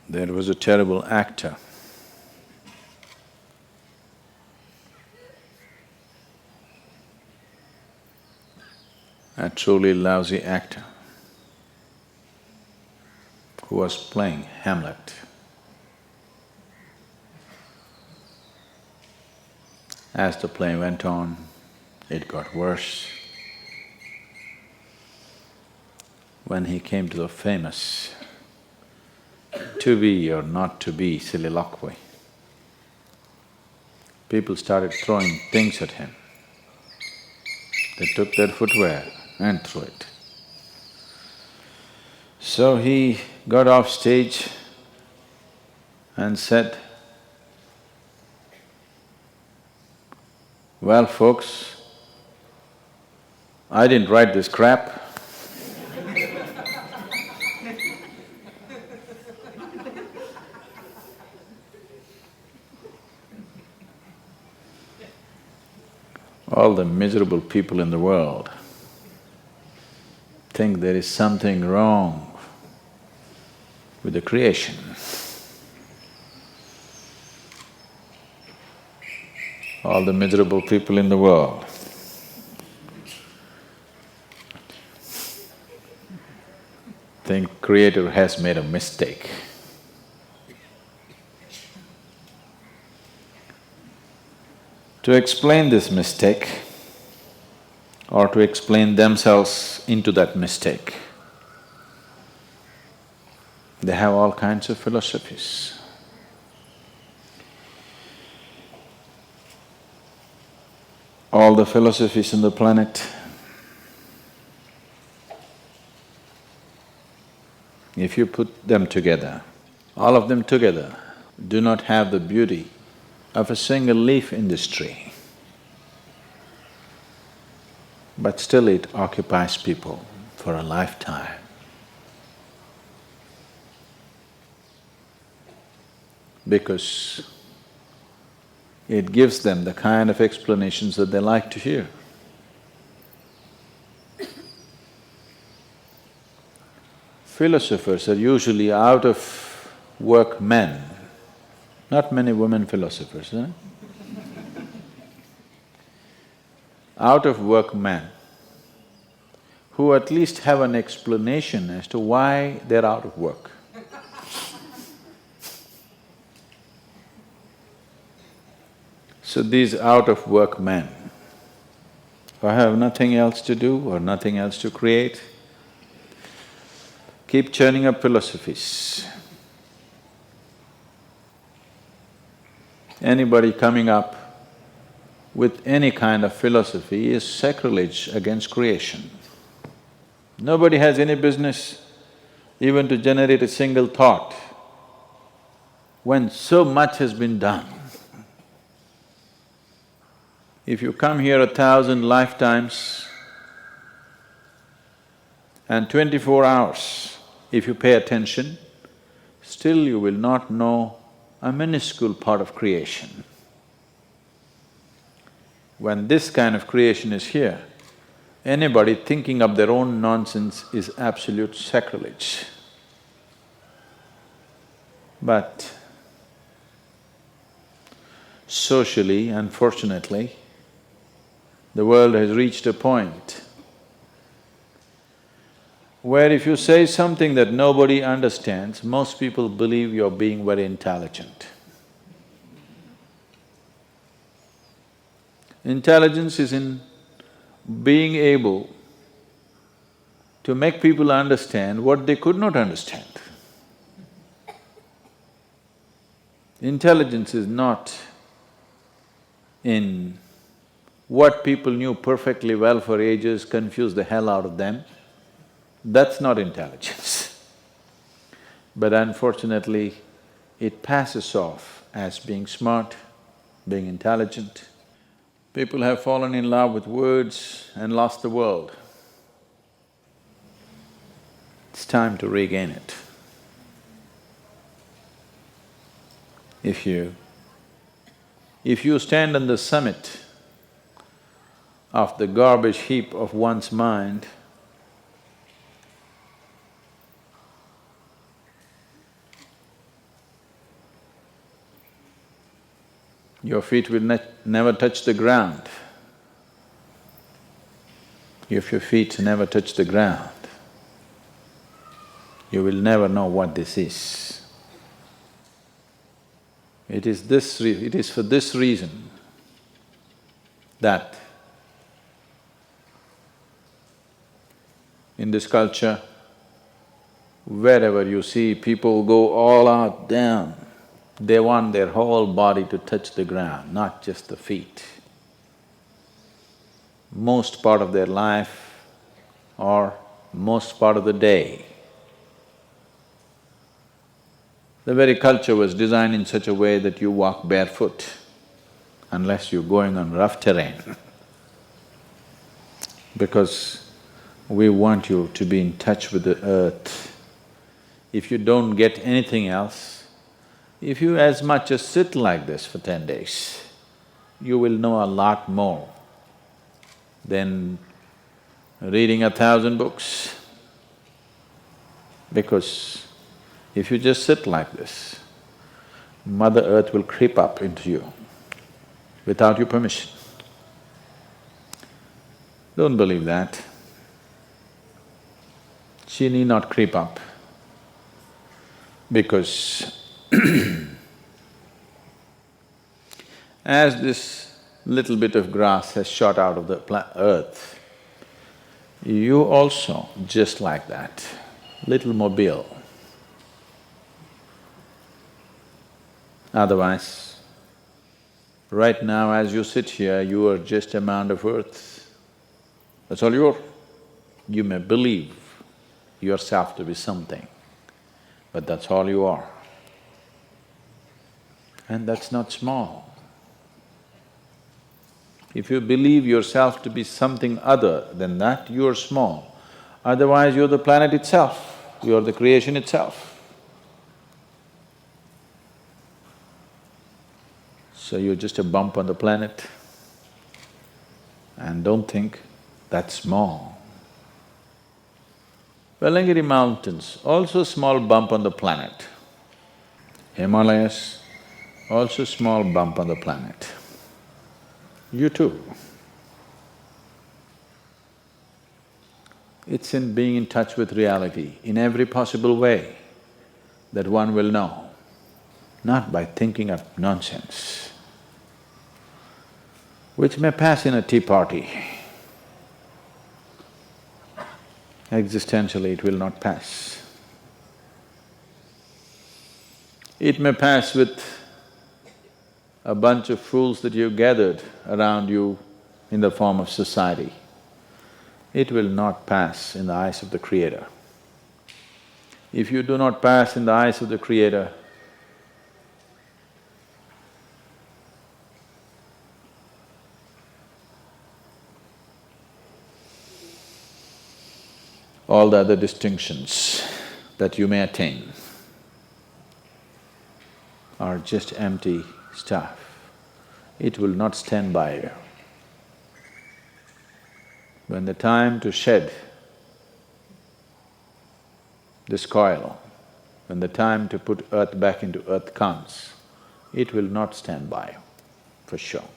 There was a terrible actor. A truly lousy actor who was playing Hamlet. As the play went on, it got worse. When he came to the famous to be or not to be soliloquy, people started throwing things at him. They took their footwear and threw it. So he got off stage and said, "Well, folks, I didn't write this crap." All the miserable people in the world think there is something wrong with the creation. All the miserable people in the world think Creator has made a mistake. To explain this mistake or to explain themselves into that mistake, they have all kinds of philosophies. All the philosophies on the planet, if you put them together, all of them together do not have the beauty of a single leaf in this tree, but still it occupies people for a lifetime. Because it gives them the kind of explanations that they like to hear. Philosophers are usually out-of-work men. Not many women philosophers, huh? Out-of-work men who at least have an explanation as to why they're out of work. So these out-of-work men who have nothing else to do or nothing else to create keep churning up philosophies. Anybody coming up with any kind of philosophy is sacrilege against creation. Nobody has any business even to generate a single thought when so much has been done. If you come here 1,000 lifetimes and 24 hours, if you pay attention, still you will not know a minuscule part of creation. When this kind of creation is here, anybody thinking of their own nonsense is absolute sacrilege. But socially, unfortunately, the world has reached a point where if you say something that nobody understands, most people believe you're being very intelligent. Intelligence is in being able to make people understand what they could not understand. Intelligence is not in what people knew perfectly well for ages, confused the hell out of them. That's not intelligence. But unfortunately, it passes off as being smart, being intelligent. People have fallen in love with words and lost the world. It's time to regain it. If you stand on the summit of the garbage heap of one's mind, your feet will never touch the ground. If your feet never touch the ground, you will never know what this is. It is for this reason that in this culture, wherever you see people go all out down, they want their whole body to touch the ground, not just the feet. Most part of their life or most part of the day, the very culture was designed in such a way that you walk barefoot unless you're going on rough terrain because we want you to be in touch with the earth. If you don't get anything else, if you as much as sit like this for 10 days, you will know a lot more than reading 1,000 books. Because if you just sit like this, Mother Earth will creep up into you without your permission. Don't believe that. She need not creep up because as this little bit of grass has shot out of the earth, you also just like that, little mobile. Otherwise, right now as you sit here, you are just a mound of earth. That's all you are. You may believe yourself to be something, but that's all you are. And that's not small. If you believe yourself to be something other than that, you're small. Otherwise, you're the planet itself, you're the creation itself. So you're just a bump on the planet. And don't think that's small. Velangiri Mountains, also small bump on the planet. Himalayas, also small bump on the planet. You too. It's in being in touch with reality in every possible way that one will know, not by thinking of nonsense, which may pass in a tea party. Existentially, it will not pass. It may pass with a bunch of fools that you've gathered around you in the form of society. It will not pass in the eyes of the Creator. If you do not pass in the eyes of the Creator, all the other distinctions that you may attain are just empty stuff. It will not stand by you. When the time to shed this coil, when the time to put earth back into earth comes, it will not stand by you, for sure.